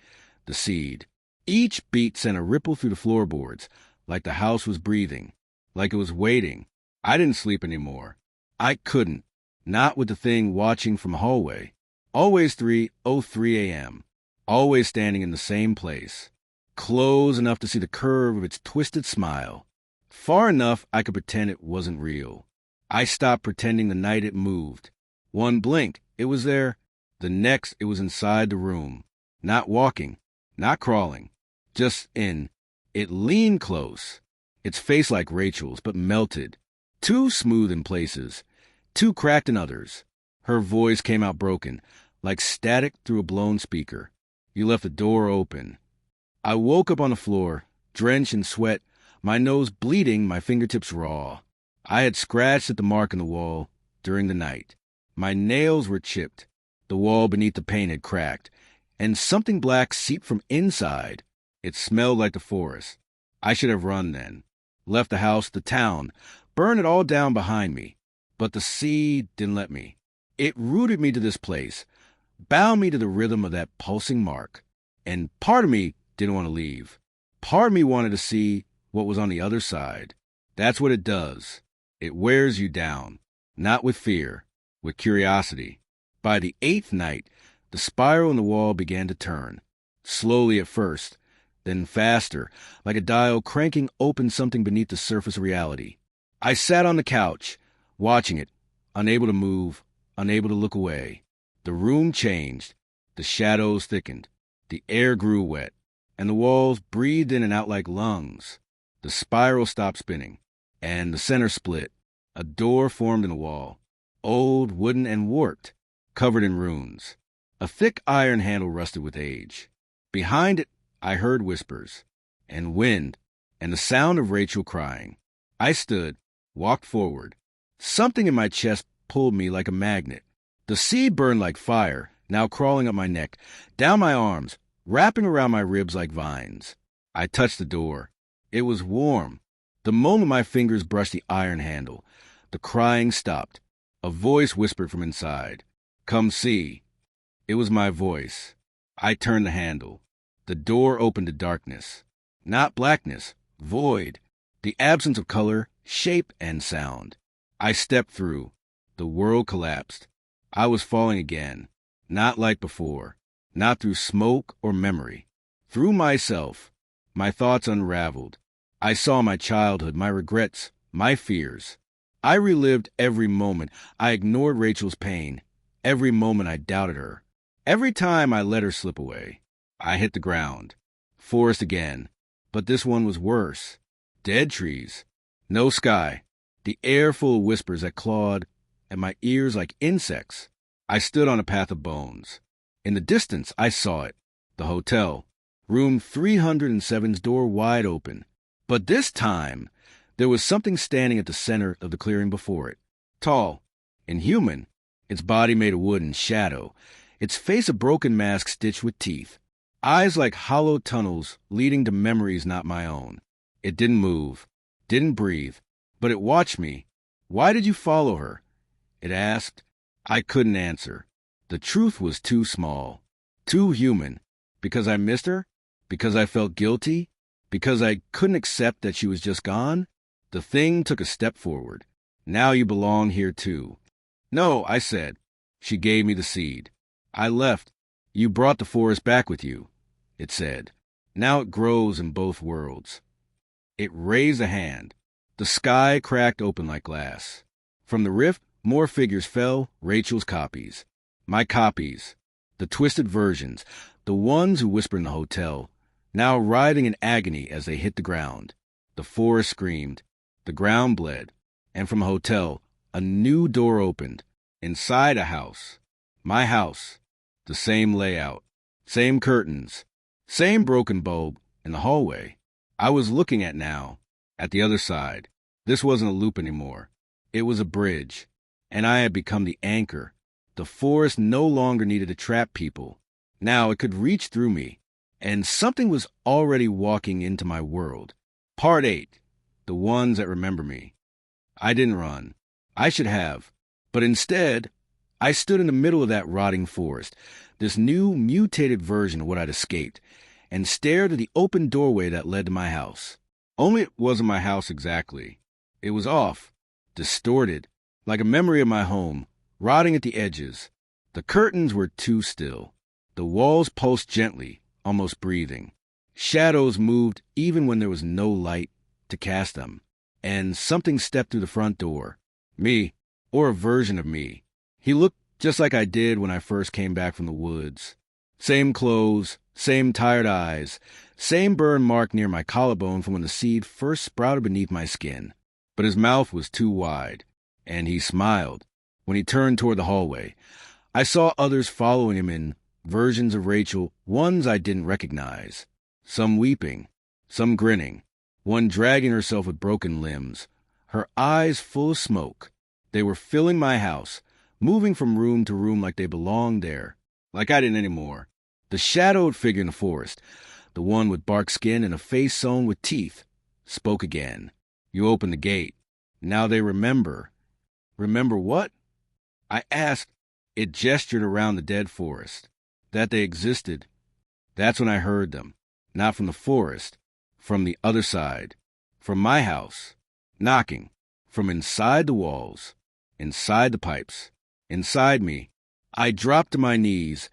the seed. Each beat sent a ripple through the floorboards, like the house was breathing, like it was waiting. I didn't sleep anymore. I couldn't. Not with the thing watching from hallway. Always 3:03 a.m. Always standing in the same place. Close enough to see the curve of its twisted smile. Far enough I could pretend it wasn't real. I stopped pretending the night it moved. One blink, it was there. The next, it was inside the room. Not walking, not crawling, just in. It leaned close. Its face like Rachel's, but melted. Too smooth in places, too cracked in others. Her voice came out broken, like static through a blown speaker. You left the door open. I woke up on the floor, drenched in sweat, my nose bleeding, my fingertips raw. I had scratched at the mark in the wall during the night. My nails were chipped. The wall beneath the paint had cracked, and something black seeped from inside. It smelled like the forest. I should have run then. Left the house, the town, burned it all down behind me. But the sea didn't let me. It rooted me to this place, bound me to the rhythm of that pulsing mark. And part of me didn't want to leave. Part of me wanted to see what was on the other side. That's what it does. It wears you down, not with fear, with curiosity. By the 8th night, the spiral in the wall began to turn. Slowly at first, then faster, like a dial cranking open something beneath the surface of reality. I sat on the couch, watching it, unable to move, unable to look away. The room changed. The shadows thickened. The air grew wet, and the walls breathed in and out like lungs. The spiral stopped spinning, and the center split. A door formed in the wall, old, wooden, and warped, covered in runes. A thick iron handle rusted with age. Behind it, I heard whispers, and wind, and the sound of Rachel crying. I stood, walked forward. Something in my chest pulled me like a magnet. The seed burned like fire, now crawling up my neck, down my arms, wrapping around my ribs like vines. I touched the door. It was warm. The moment my fingers brushed the iron handle, the crying stopped. A voice whispered from inside, "Come see." It was my voice. I turned the handle. The door opened to darkness. Not blackness, void. The absence of color, shape, and sound. I stepped through. The world collapsed. I was falling again. Not like before. Not through smoke or memory. Through myself. My thoughts unraveled. I saw my childhood, my regrets, my fears. I relived every moment. I ignored Rachel's pain. Every moment I doubted her. Every time I let her slip away. I hit the ground. Forest again. But this one was worse. Dead trees. No sky. The air full of whispers that clawed at my ears like insects. I stood on a path of bones. In the distance, I saw it. The hotel. Room 307's door wide open. But this time, there was something standing at the center of the clearing before it. Tall. Inhuman. Its body made of wood and shadow. Its face a broken mask stitched with teeth. Eyes like hollow tunnels leading to memories not my own. It didn't move. Didn't breathe. But it watched me. "Why did you follow her?" it asked. I couldn't answer. The truth was too small. Too human. Because I missed her? Because I felt guilty? Because I couldn't accept that she was just gone? The thing took a step forward. "Now you belong here too." "No," I said. She gave me the seed. I left. "You brought the forest back with you," it said. "Now it grows in both worlds." It raised a hand. The sky cracked open like glass. From the rift, more figures fell, Rachel's copies. My copies. The twisted versions. The ones who whispered in the hotel. Now writhing in agony as they hit the ground. The forest screamed. The ground bled. And from a hotel, a new door opened. Inside a house. My house. The same layout. Same curtains. Same broken bulb in the hallway. I was looking at now. At the other side. This wasn't a loop anymore. It was a bridge. And I had become the anchor. The forest no longer needed to trap people. Now it could reach through me. And something was already walking into my world. Part 8. The ones that remember me. I didn't run. I should have. But instead, I stood in the middle of that rotting forest, this new, mutated version of what I'd escaped, and stared at the open doorway that led to my house. Only it wasn't my house exactly. It was off, distorted, like a memory of my home, rotting at the edges. The curtains were too still. The walls pulsed gently, almost breathing. Shadows moved even when there was no light to cast them. And something stepped through the front door. Me, or a version of me. He looked just like I did when I first came back from the woods. Same clothes, same tired eyes, same burn mark near my collarbone from when the seed first sprouted beneath my skin. But his mouth was too wide, and he smiled when he turned toward the hallway. I saw others following him in versions of Rachel, ones I didn't recognize. Some weeping, some grinning, one dragging herself with broken limbs, her eyes full of smoke. They were filling my house, moving from room to room like they belonged there, like I didn't anymore. The shadowed figure in the forest, the one with bark skin and a face sewn with teeth, spoke again. You opened the gate. Now they remember. Remember what? I asked. It gestured around the dead forest. That they existed. That's when I heard them. Not from the forest, from the other side, from my house, knocking, from inside the walls, inside the pipes, inside me. I dropped to my knees,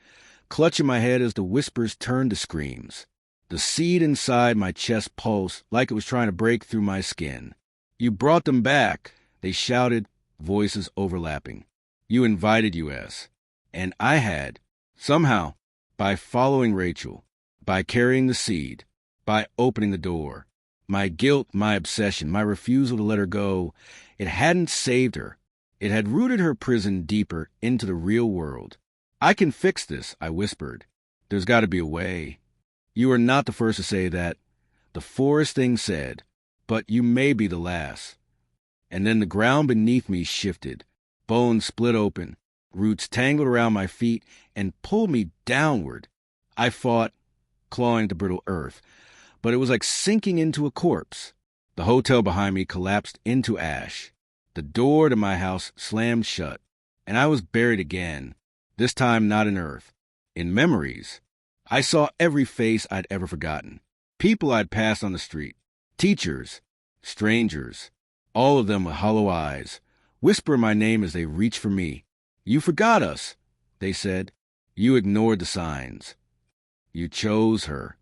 clutching my head as the whispers turned to screams. The seed inside my chest pulsed like it was trying to break through my skin. You brought them back, they shouted, voices overlapping. You invited us, and I had, somehow, by following Rachel, by carrying the seed, by opening the door. My guilt, my obsession, my refusal to let her go, it hadn't saved her. It had rooted her prison deeper into the real world. I can fix this, I whispered. There's got to be a way. You are not the first to say that. The forest thing said, but you may be the last. And then the ground beneath me shifted. Bones split open, roots tangled around my feet and pulled me downward. I fought, clawing at the brittle earth, but it was like sinking into a corpse. The hotel behind me collapsed into ash. The door to my house slammed shut, and I was buried again, this time not in earth, in memories. I saw every face I'd ever forgotten, people I'd passed on the street, teachers, strangers, all of them with hollow eyes, whispering my name as they reached for me. You forgot us, they said. You ignored the signs. You chose her.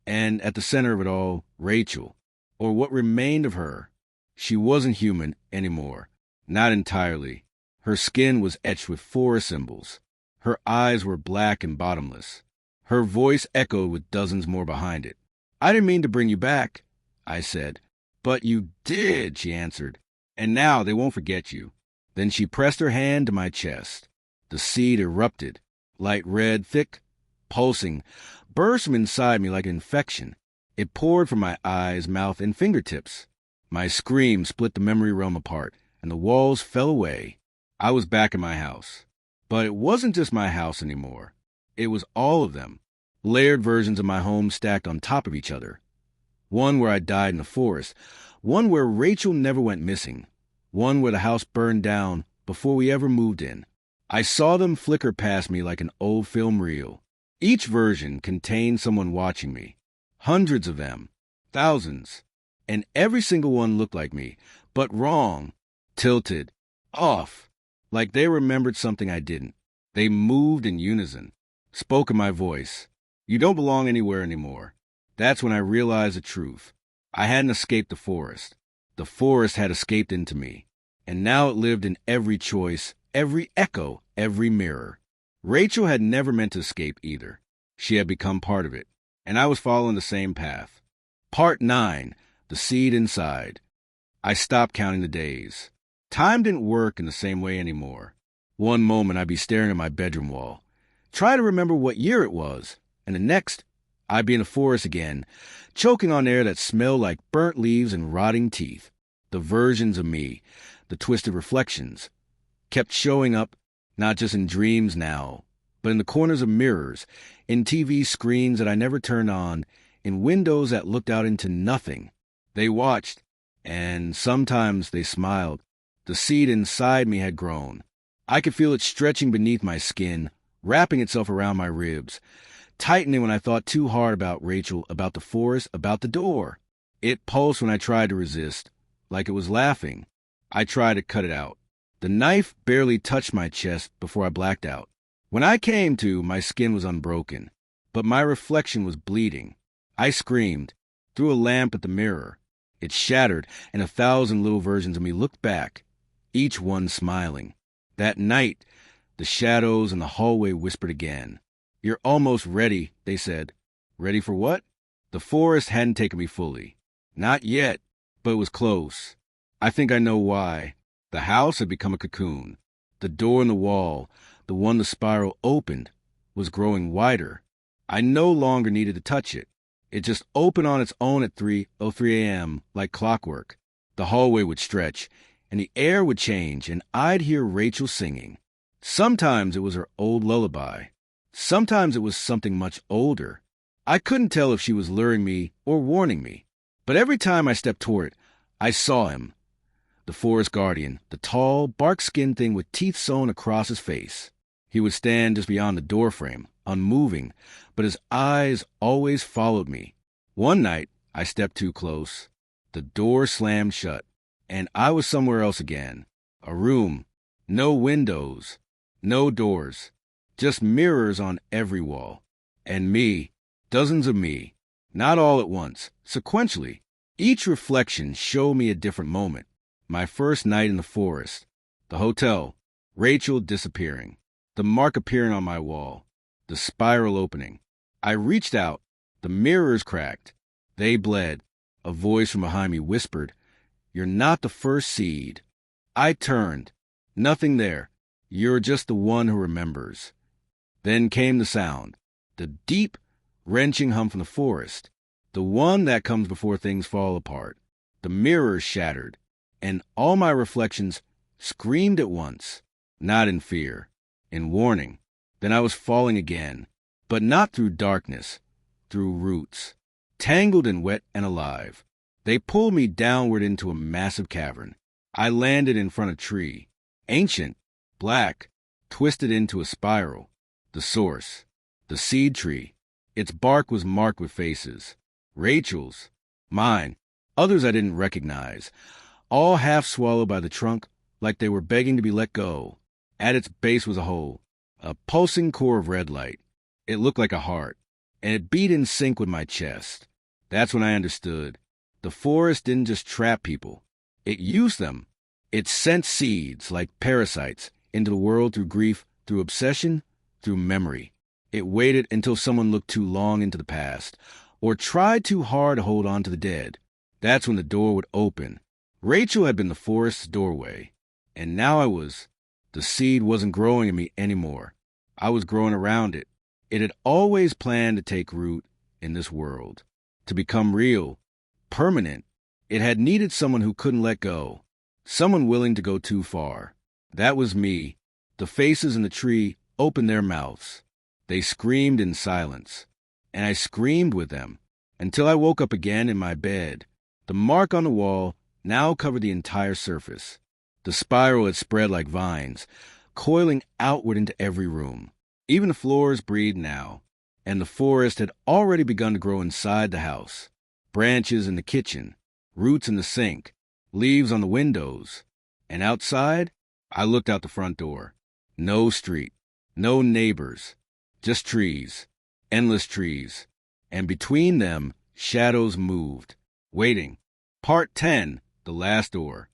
And at the center of it all, Rachel, or what remained of her. She wasn't human anymore, not entirely. Her skin was etched with forest symbols. Her eyes were black and bottomless. Her voice echoed with dozens more behind it. I didn't mean to bring you back, I said. But you did, she answered. And now they won't forget you. Then she pressed her hand to my chest. The seed erupted, light red, thick, pulsing, burst from inside me like an infection. It poured from my eyes, mouth, and fingertips. My scream split the memory realm apart, and the walls fell away. I was back in my house. But it wasn't just my house anymore. It was all of them, layered versions of my home stacked on top of each other. One where I died in the forest, one where Rachel never went missing, one where the house burned down before we ever moved in. I saw them flicker past me like an old film reel. Each version contained someone watching me. Hundreds of them. Thousands. And every single one looked like me, but wrong, tilted, off, like they remembered something I didn't. They moved in unison, spoke in my voice. You don't belong anywhere anymore. That's when I realized the truth. I hadn't escaped the forest. The forest had escaped into me. And now it lived in every choice, every echo, every mirror. Rachel had never meant to escape either. She had become part of it. And I was following the same path. Part 9. The seed inside. I stopped counting the days. Time didn't work in the same way anymore. One moment I'd be staring at my bedroom wall, try to remember what year it was, and the next I'd be in the forest again, choking on air that smelled like burnt leaves and rotting teeth. The versions of me, the twisted reflections, kept showing up, not just in dreams now, but in the corners of mirrors, in TV screens that I never turned on, in windows that looked out into nothing. They watched, and sometimes they smiled. The seed inside me had grown. I could feel it stretching beneath my skin, wrapping itself around my ribs, tightening when I thought too hard about Rachel, about the forest, about the door. It pulsed when I tried to resist, like it was laughing. I tried to cut it out. The knife barely touched my chest before I blacked out. When I came to, my skin was unbroken, but my reflection was bleeding. I screamed, threw a lamp at the mirror. It shattered, and 1,000 little versions of me looked back, each one smiling. That night, the shadows in the hallway whispered again. "You're almost ready," they said. Ready for what? The forest hadn't taken me fully. Not yet, but it was close. I think I know why. The house had become a cocoon. The door in the wall, the one the spiral opened, was growing wider. I no longer needed to touch it. It just opened on its own at 3:03 a.m. like clockwork. The hallway would stretch, and the air would change, and I'd hear Rachel singing. Sometimes it was her old lullaby. Sometimes it was something much older. I couldn't tell if she was luring me or warning me. But every time I stepped toward it, I saw him. The forest guardian, the tall, bark-skinned thing with teeth sewn across his face. He would stand just beyond the doorframe, unmoving, but his eyes always followed me. One night, I stepped too close. The door slammed shut, and I was somewhere else again. A room, no windows, no doors, just mirrors on every wall. And me, dozens of me, not all at once, sequentially. Each reflection showed me a different moment. My first night in the forest, the hotel, Rachel disappearing, the mark appearing on my wall, the spiral opening. I reached out. The mirrors cracked. They bled. A voice from behind me whispered, "You're not the first seed." I turned. Nothing there. You're just the one who remembers. Then came the sound, the deep, wrenching hum from the forest, the one that comes before things fall apart. The mirrors shattered, and all my reflections screamed at once, not in fear, in warning. Then I was falling again, but not through darkness, through roots, tangled and wet and alive. They pulled me downward into a massive cavern. I landed in front of a tree, ancient, black, twisted into a spiral. The source, the seed tree. Its bark was marked with faces. Rachel's, mine, others I didn't recognize, all half swallowed by the trunk like they were begging to be let go. At its base was a hole, a pulsing core of red light. It looked like a heart, and it beat in sync with my chest. That's when I understood. The forest didn't just trap people. It used them. It sent seeds, like parasites, into the world through grief, through obsession, through memory. It waited until someone looked too long into the past, or tried too hard to hold on to the dead. That's when the door would open. Rachel had been the forest's doorway, and now the seed wasn't growing in me anymore. I was growing around it. It had always planned to take root in this world, to become real, permanent. It had needed someone who couldn't let go, someone willing to go too far. That was me. The faces in the tree opened their mouths. They screamed in silence, and I screamed with them, until I woke up again in my bed. The mark on the wall now covered the entire surface. The spiral had spread like vines, coiling outward into every room. Even the floors breathed now, and the forest had already begun to grow inside the house. Branches in the kitchen, roots in the sink, leaves on the windows. And outside, I looked out the front door. No street, no neighbors, just trees, endless trees. And between them, shadows moved, waiting. Part 10, the last door.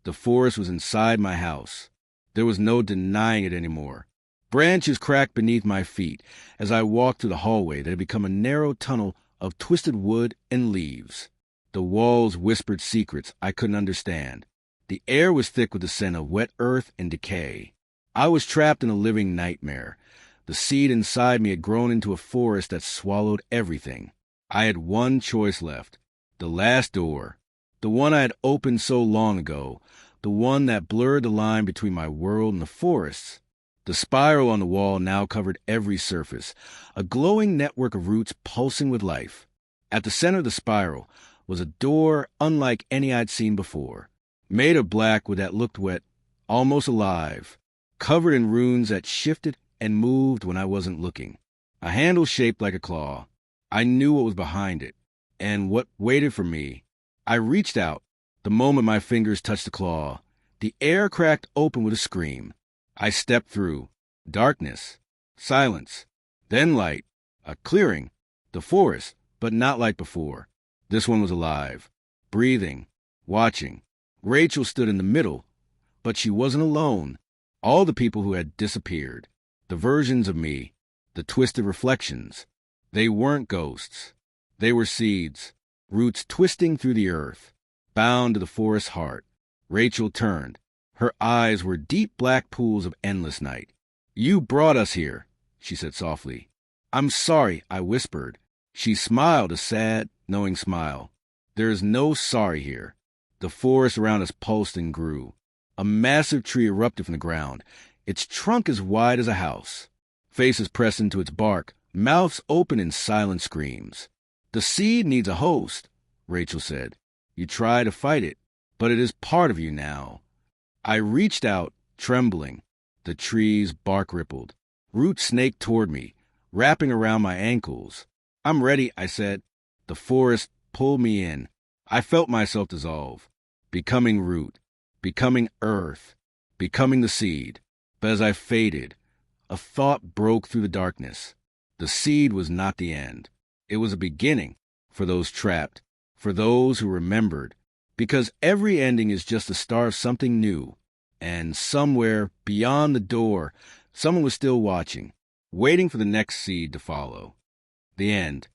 The forest was inside my house. There was no denying it anymore. Branches cracked beneath my feet as I walked through the hallway that had become a narrow tunnel of twisted wood and leaves. The walls whispered secrets I couldn't understand. The air was thick with the scent of wet earth and decay. I was trapped in a living nightmare. The seed inside me had grown into a forest that swallowed everything. I had one choice left. The last door. The one I had opened so long ago. The one that blurred the line between my world and the forests. The spiral on the wall now covered every surface, a glowing network of roots pulsing with life. At the center of the spiral was a door unlike any I'd seen before, made of black with that looked wet, almost alive, covered in runes that shifted and moved when I wasn't looking. A handle shaped like a claw. I knew what was behind it, and what waited for me. I reached out. The moment my fingers touched the claw, the air cracked open with a scream. I stepped through. Darkness. Silence. Then light. A clearing. The forest, but not like before. This one was alive. Breathing. Watching. Rachel stood in the middle, but she wasn't alone. All the people who had disappeared. The versions of me. The twisted reflections. They weren't ghosts. They were seeds. Roots twisting through the earth. Bound to the forest's heart. Rachel turned. Her eyes were deep black pools of endless night. "You brought us here," she said softly. "I'm sorry," I whispered. She smiled a sad, knowing smile. "There is no sorry here." The forest around us pulsed and grew. A massive tree erupted from the ground, its trunk as wide as a house. Faces pressed into its bark, mouths open in silent screams. "The seed needs a host," Rachel said. "You try to fight it, but it is part of you now." I reached out, trembling. The tree's bark rippled. Roots snaked toward me, wrapping around my ankles. "I'm ready," I said. The forest pulled me in. I felt myself dissolve, becoming root, becoming earth, becoming the seed. But as I faded, a thought broke through the darkness. The seed was not the end. It was a beginning for those trapped, for those who remembered, because every ending is just the start of something new. And somewhere beyond the door, someone was still watching, waiting for the next seed to follow. The end.